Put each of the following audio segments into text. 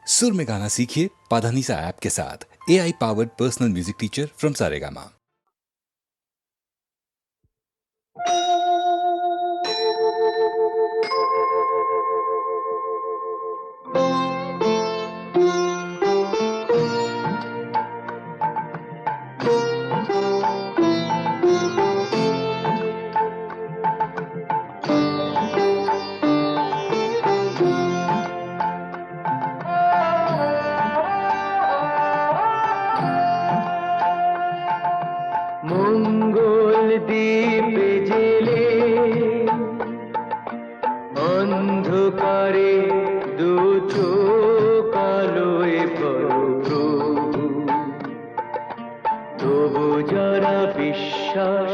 सुर में गाना सीखिए पाधानीसा ऐप के साथ। AI powered personal music teacher from Saregama. মঙ্গল দ্বীপ জেলে অন্ধকারে দু চোখ আলোয় প্রভু, তবু যারা বিশ্বাস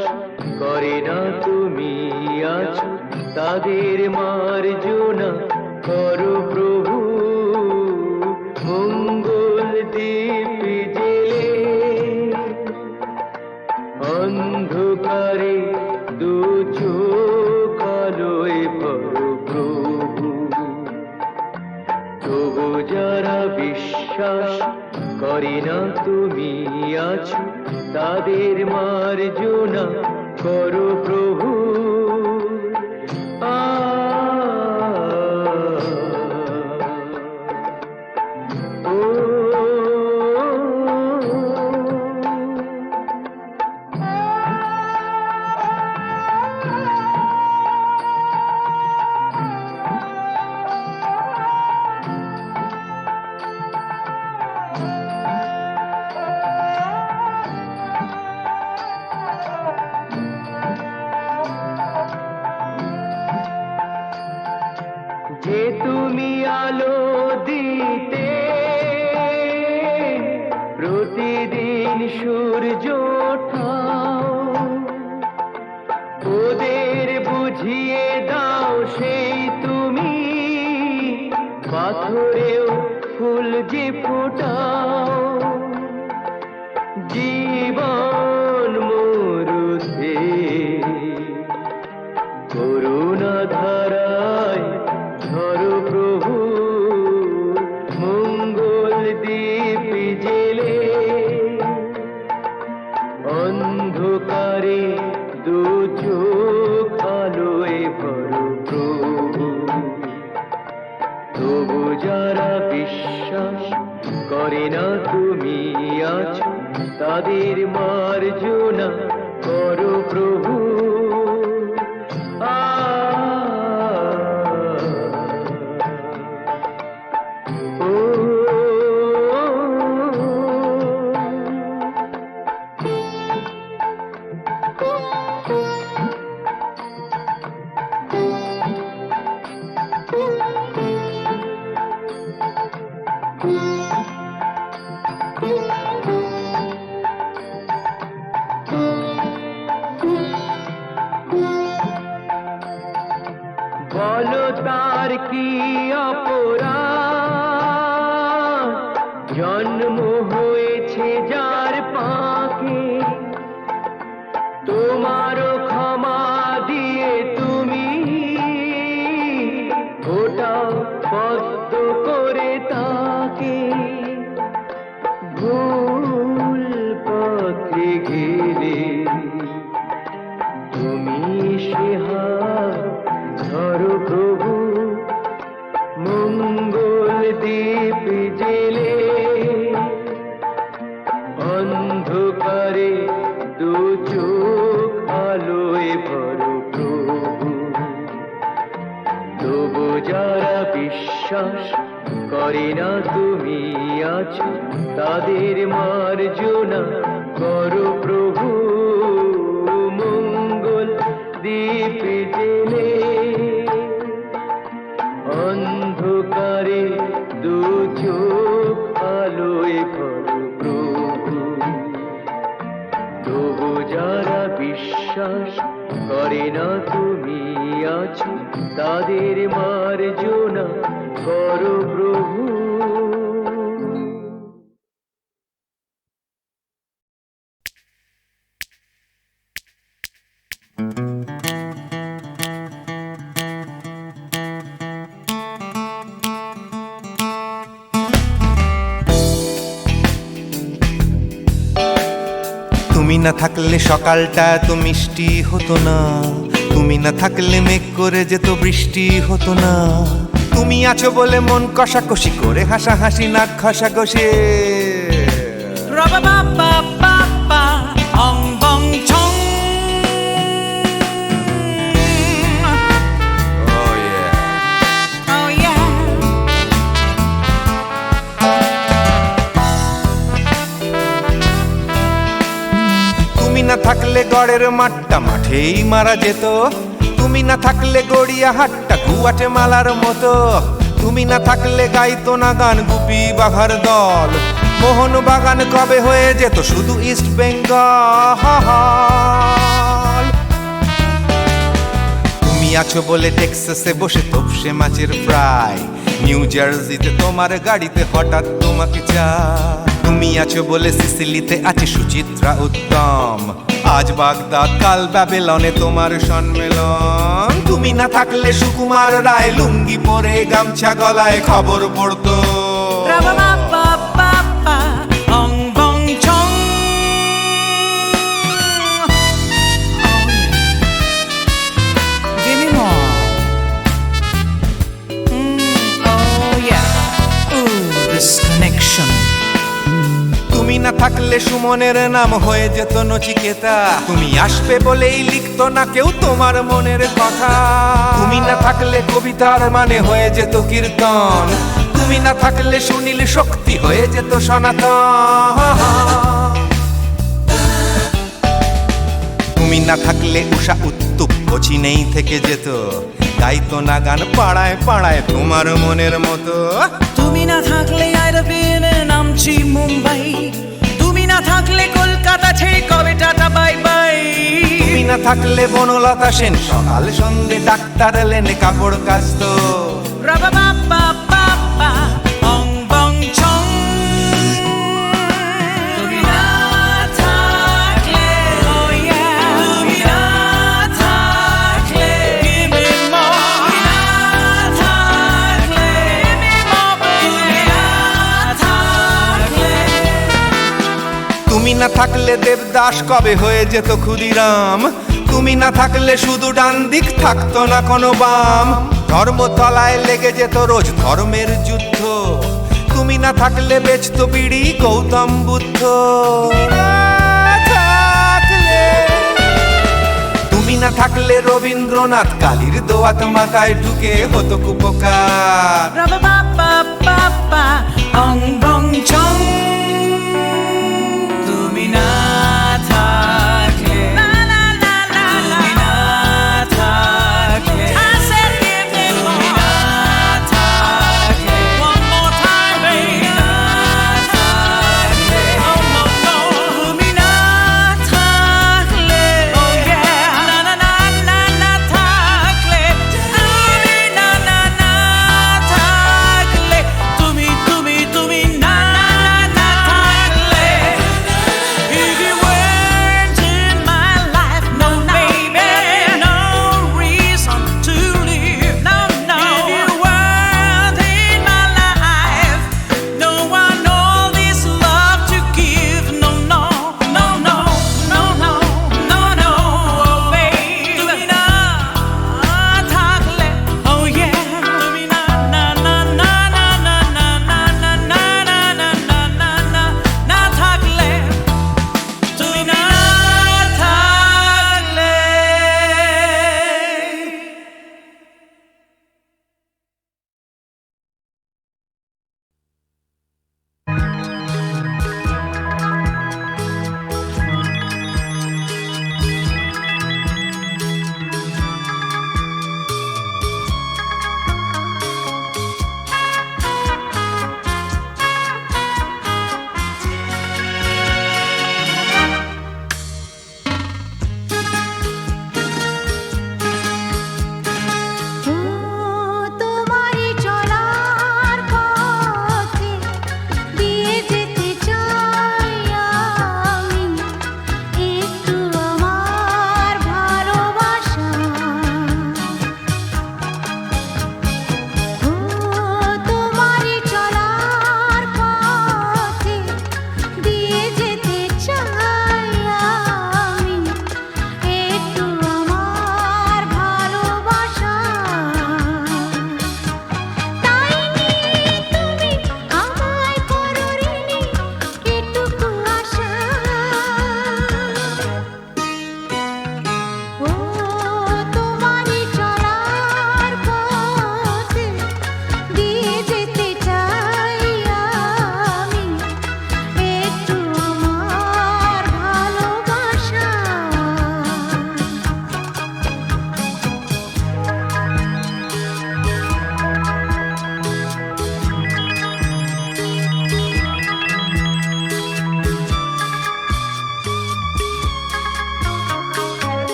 করে না তুমি আছো, তাদের মার্জনা করো প্রভু। মঙ্গল দ্বীপ জেলে অন্ধকারে দু চোখ আলোয় প্রভু, তবু যারা বিশ্বাস করে না তুমি আছো, তাদের মার্জনা করো প্রভু। যে তুমি আলো দিতে প্রতিদিন সূর্য ওঠাও, ওদের বুঝিয়ে দাও সেই তুমি পাথরেও ফুল যে ফোটাও। জীবন মরুতে করুণা ধারায় ধরো প্রভু। মঙ্গল দ্বীপ জেলে অন্ধকারে দু চোখ আলোয় ভরো প্রভু, তবু যারা বিশ্বাস করে না তুমি আছো, তাদের মার্জনা করো প্রভু। বলো তার কি অপরাধ, জন্ম হয়েছে যার পাকে, তোমারও ক্ষমা দিয়ে তুমি ওটাও পদ্ম করে তাকে। ভুল পথে গেলে তুমি সে হাত ধরো প্রভু। মঙ্গল দ্বীপ জেলে অন্ধকারে দু চোখ আলোয় ভরো প্রভু, তবু যারা বিশ্বাস করে না তুমি আছো, তাদের মার্জনা করো প্রভু। মঙ্গল দ্বীপ জেলে অন্ধকারে দু চোখ আলোয় ভরো প্রভু, তবু যারা বিশ্বাস করে না তুমি আছো, তাদের মার্জনা করো প্রভু। তুমি না থাকলে সকালটা তো মিষ্টি হতো না, তুমি না থাকলে মেঘ করে যেত বৃষ্টি হতো না। তুমি আছো বলে মন কষাকষি করে হাসাহাসি নাক ঘষাঘষি। Ra-ba-ba-ba-ba-ba, ong bong chong. Oh yeah. Oh yeah. তুমি না থাকলে গড়ের মাঠটা মাঠেই মারা যেত, তুমি না থাকলে গড়িয়া হাটটা গুয়াটে মালার মতো। তুমি না থাকলে গাইতো না গান গুপি বাঘার দল, মোহন বাগান কবে হয়ে যেত শুধু ইস্ট বেঙ্গল। তুমি আছো বলে টেক্সাসে বসে তপসে মাছের ফ্রাই, নিউ জার্সিতে তোমার গাড়িতে হঠাৎ তোমাকে চাই। তুমি আছো বলে সিসিলিতে আছে সুচিত্রা উত্তম, আজ বাগদাদ কাল ব্যাবিলনে তোমার সম্মেলন। তুমি না থাকলে সুকুমার রায় লুঙ্গি পরে গামছা গলায় খবর পড়তো। Ra-ba-ba-ba-ba-ba, ong bong chong. Give me more. Oh yeah. Ooh, this connection. তুমি না থাকলে সুমনের নাম হয়ে যেত নচিকেতা, তুমি আসবে বলেই লিখতো না কেউ তোমার মনের কথা। তুমি না থাকলে কবিতার মানে হয়ে যেত কীর্তন, তুমি না থাকলে সুনীল শক্তি হয়ে যেত সনাতন। তুমি না থাকলে উষা উত্তুপ কোচিনেই থেকে যেত, গাইতো না গান পাড়ায় পাড়ায় তোমার মনের মতো। তুমি না থাকলে আইরবিনে নামছি মুম্বাই, তুমি না থাকলে কলকাতা ছেড়ে কবে টাটা বাই বাই। তুমি না থাকলে বনলতা সেন সকাল সন্ধে ডাক্তার লেনে কাপড় কাচতো। Ra-ba-ba-ba-ba-ba, ong bong chong. তুমি না থাকলে, oh yeah. তুমি না থাকলে, give me more. তুমি না থাকলে, give me more, baby. তুমি না থাকলে. তুমি না থাকলে দেবদাস কবে হয়ে যেত ক্ষুদিরাম, তুমি না থাকলে শুধু ডান দিক থাকতো না কোনো বাম। ধর্মতলায় লেগে যেত রোজ ধর্মের যুদ্ধ, তুমি না থাকলে বেচতো বিড়ি গৌতম বুদ্ধ। তুমি না থাকলে রবীন্দ্রনাথ কালীর দোয়াত মাথায় ঢুকে হতো কুপকার। Ra-ba-ba-ba-ba-ba, ong bong chong. তুমি না থাকলে, la la la la la. তুমি না থাকলে, I said give me more. তুমি না থাকলে, one more time, baby. তুমি না থাকলে, oh no no. তুমি না থাকলে, oh yeah. না না না না না থাকলে, তুমি না না না থাকলে, তুমি না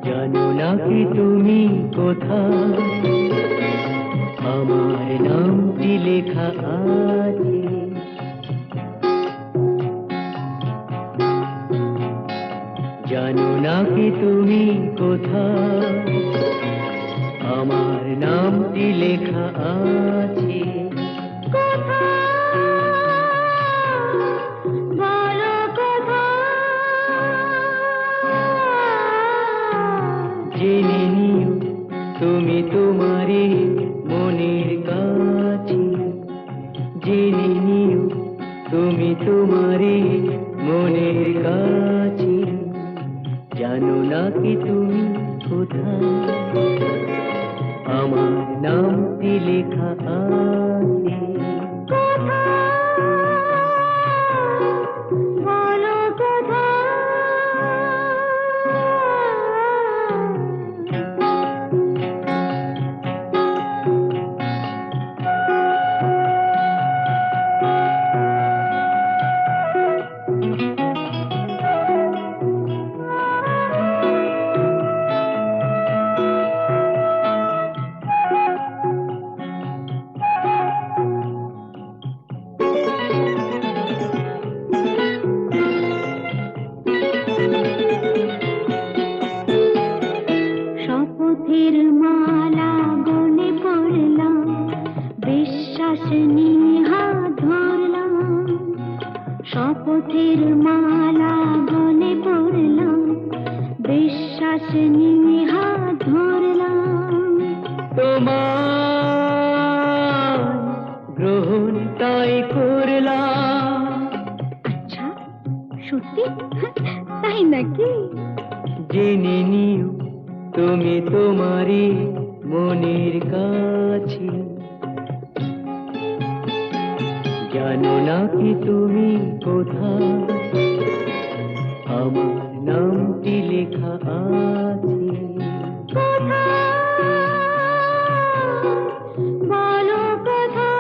জানো নাকি তুমি কোথায় আমার নামটি লেখা আছে? জানো নাকি তুমি কোথায় আমার নামটি লেখা আছে? জেনে নিও তুমি তোমারই মনের কাছে, জেনে নিও তুমি তোমারই মনের কাছে। জানো নাকি তুমি কোথায় আমার নামটি লেখা আছে? শপথের মালা গলে পড়লাম, বিশ্বাস নিয়ে হাত ধরলাম। শপথের মালা গলে পড়লাম, বিশ্বাস নিয়ে হাত ধরলাম। তোমার গ্রহণ তাই করলাম। আচ্ছা, সত্যি? তাই নাকি? জেনে নিও তুমি তোমারই মনের কাছে। জানো নাকি তুমি কোথায় আমার নামটি লেখা আছে? বলো কোথায়?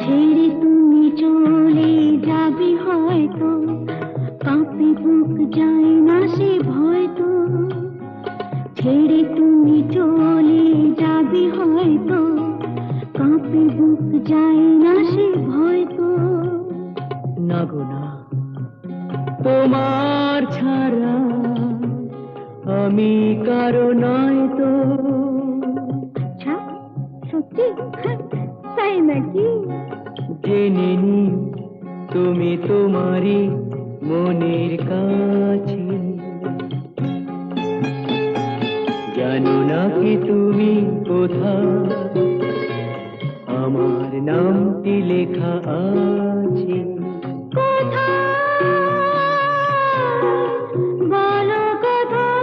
ছেড়ে তুমি চলে যাবে হয়তো, কাঁপে বুক যায় না সে ভয় তো। ছেড়ে তুমি চলে যাবে হয়তো, কাঁপে বুক যায় না সে ভয় তো। না গো না, তোমার ছাড়া আমি কারো নয় তো। আচ্ছা, সত্যি? তাই নাকি? জেনে নিও তুমি তোমারই মনের কাছে। জানো নাকি তুমি কোথায় আমার নামটি লেখা আছে? বলো কোথায়?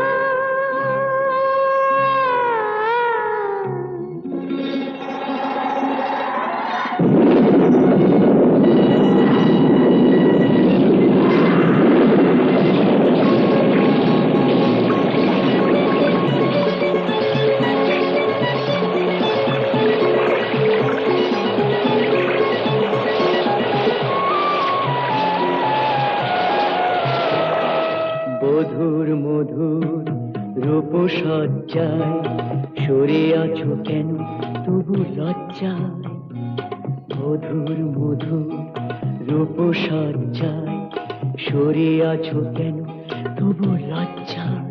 মধুর মধুর রূপসজ্জায় সরে আছো কেন তবু লজ্জায়? মধুর মধুর রূপসজ্জায় সরে আছো কেন তবু লজ্জায়?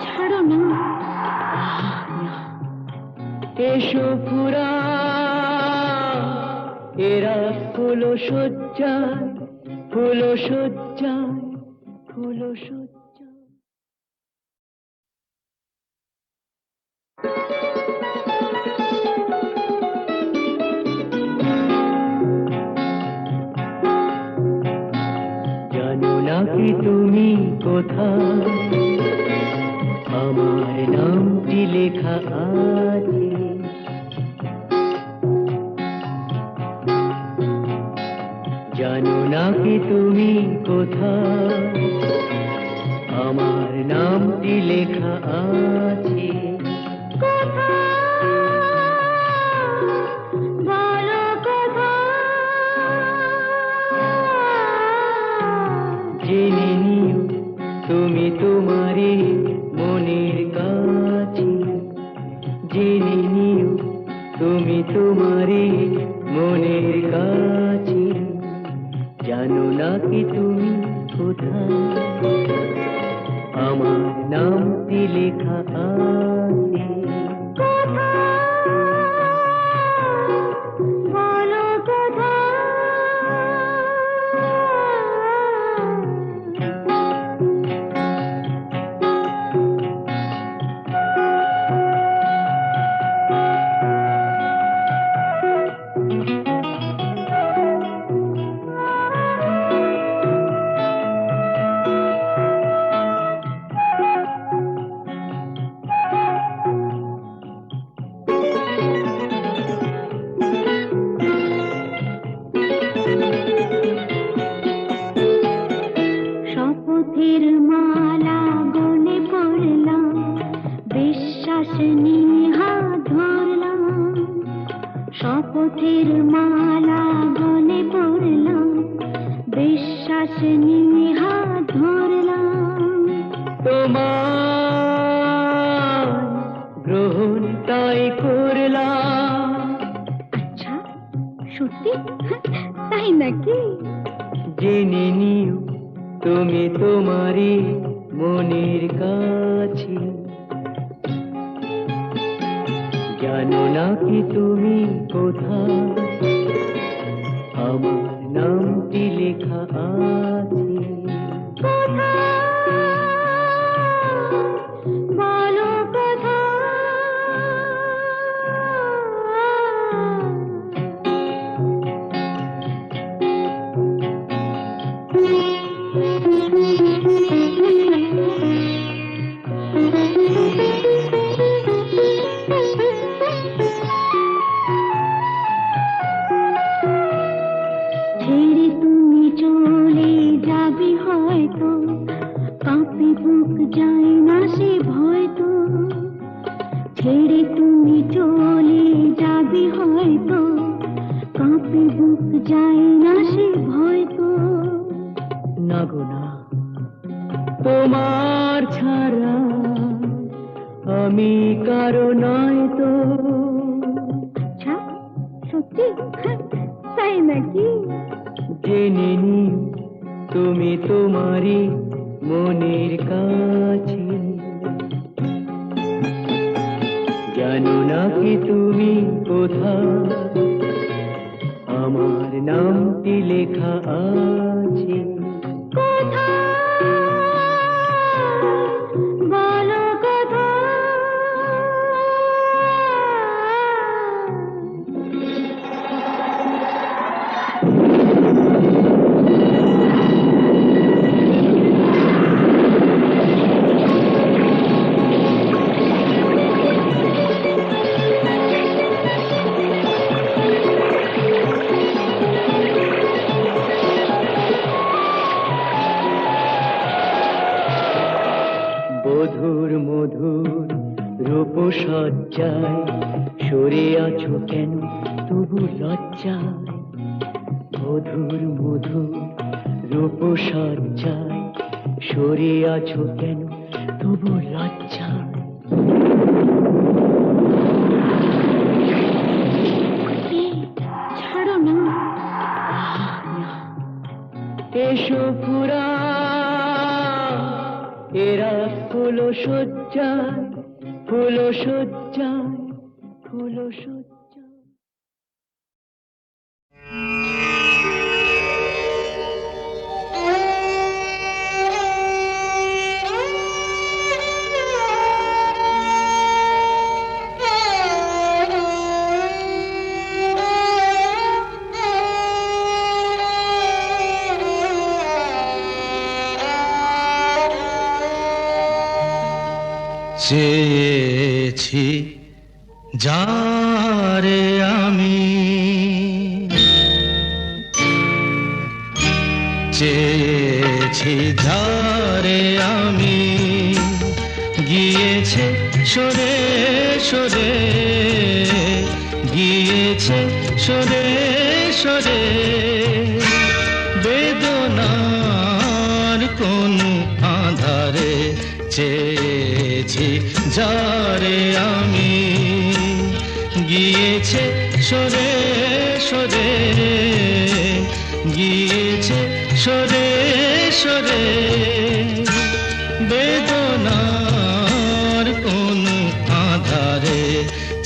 ছাড়ো না। এসো পুরা এরা ফুলো সজ্জায়, ফুলো সজ্জায়, ফুলো সজ্জায়। জানো নাকি তুমি কোথায় আমার নামটি লেখা আছে জানো নাকি তুমি কোথায় আমার নামটি লেখা আছে জেনে নিও তুমি তোমারই মনের কাছে জেনে নিও তুমি তোমারই মনের কাছে জানো নাকি তুমি কোথায় আমার নামটি লেখা আছে শপথের মালা গলে পড়লাম বিশ্বাস নিয়ে হাত ধরলাম শপথের মালা গলে পড়লাম বিশ্বাস নিয়ে হাত ধরলাম তোমার গ্রহণ তাই করলাম আচ্ছা সত্যি তাই নাকি জেনে নিও তুমি তোমারই মনের কাছে জানো নাকি তুমি কোথায় আমার নামটি লেখা আছে বলো ছেড়ে তুমি চলে যাবে হয়তো কাঁপে বুক যায় না সে ভয় তো ছেড়ে তুমি চলে যাবে হয়তো কাঁপে বুক যায় না সে ভয় তো না গো না তোমার ছাড়া আমি কারো নয় তো আচ্ছা সত্যি তাই নাকি জেনে নিও তুমি তোমারই মনের কাছে জানো নাকি তুমি কোথায় আমার নামটি লেখা আছে বলো মধুর মধুর রূপসজ্জায় সরে আছো কেন তবু লজ্জায় মধুর মধুর রূপসজ্জায় সরে আছো কেন তবু লজ্জায় ছাড়ো না এসো পুরা এরা ফুলো সজ্জায় ফুলো সজ্জায় ফুলো সজ্জায় চেয়েছি যারে আমি, চেয়েছি যারে আমি, গিয়েছে সরে সরে, গিয়েছে সরে সরে, বেদনার কোন আধারে চেয়েছি যারে আমি, গিয়েছে সরে সরে, গিয়েছে সরে সরে, বেদনার কোন আধারে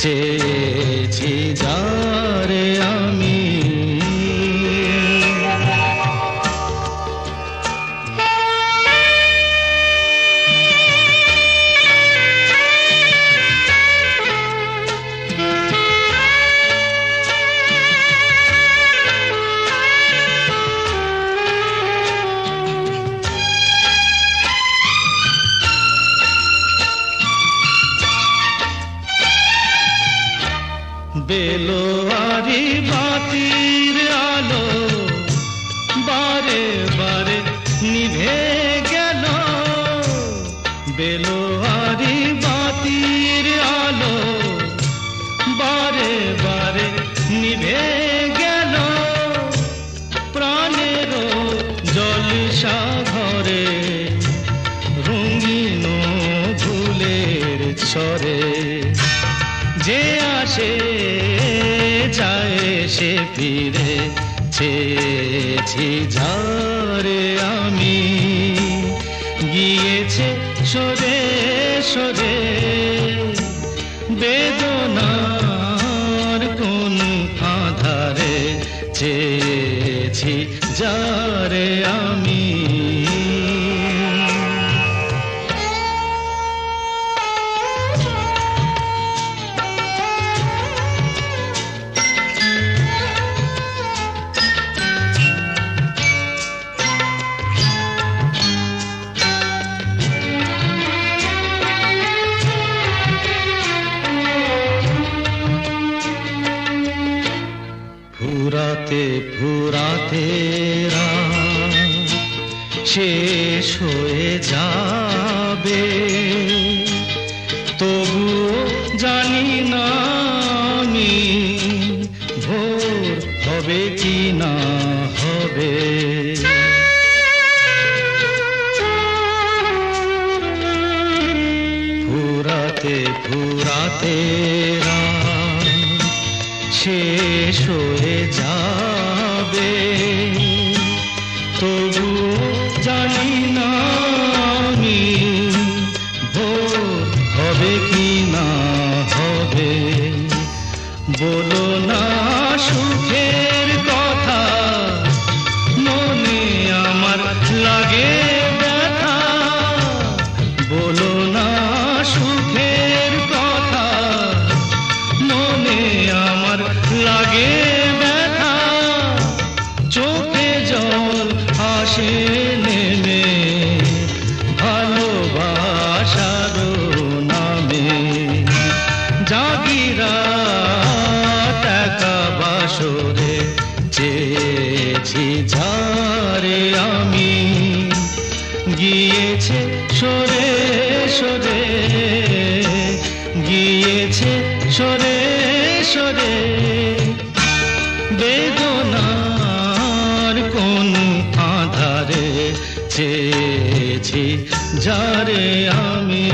চেয়েছি যারে আমি। বেলোয়ারি বাতির আলো বারে বারে নিভে গেল, বেলোয়ারি বাতির আলো বারে বারে নিভে গেল, প্রাণের জলসা ঘরে রঙিন ফুলের ছড়ে, যে আসে যায় সে ফিরে, চেয়েছি যারে আমি, গিয়েছে সরে সরে, বেদনার কোন আধারে চেয়েছি যারে আমি। ফুরাতে ফুরাতে রাত শেষ হয়ে যাবে, তবুও জানি না আমি ভোর হবে কি না হবে। ফুরাতে ফুরাতে রাত শেষ হয়ে যাবে, তবু জানি না আমি ভোর হবে কি না হবে। বলো না সুখের কথা, মনে আমার লাগে ব্যথা, বলো না সুখের কথা, মনে আমার লাগে ব্যথা, চোখে জল আসে নেমে ভালোবাসার নামে, জাগিরা টাকা বাসরে চেয়েছি যারে আমি, গিয়েছে সরে সরে, গিয়েছে সরে সরে, বেদনার কোন আধারে চেয়েছি যারে আমি।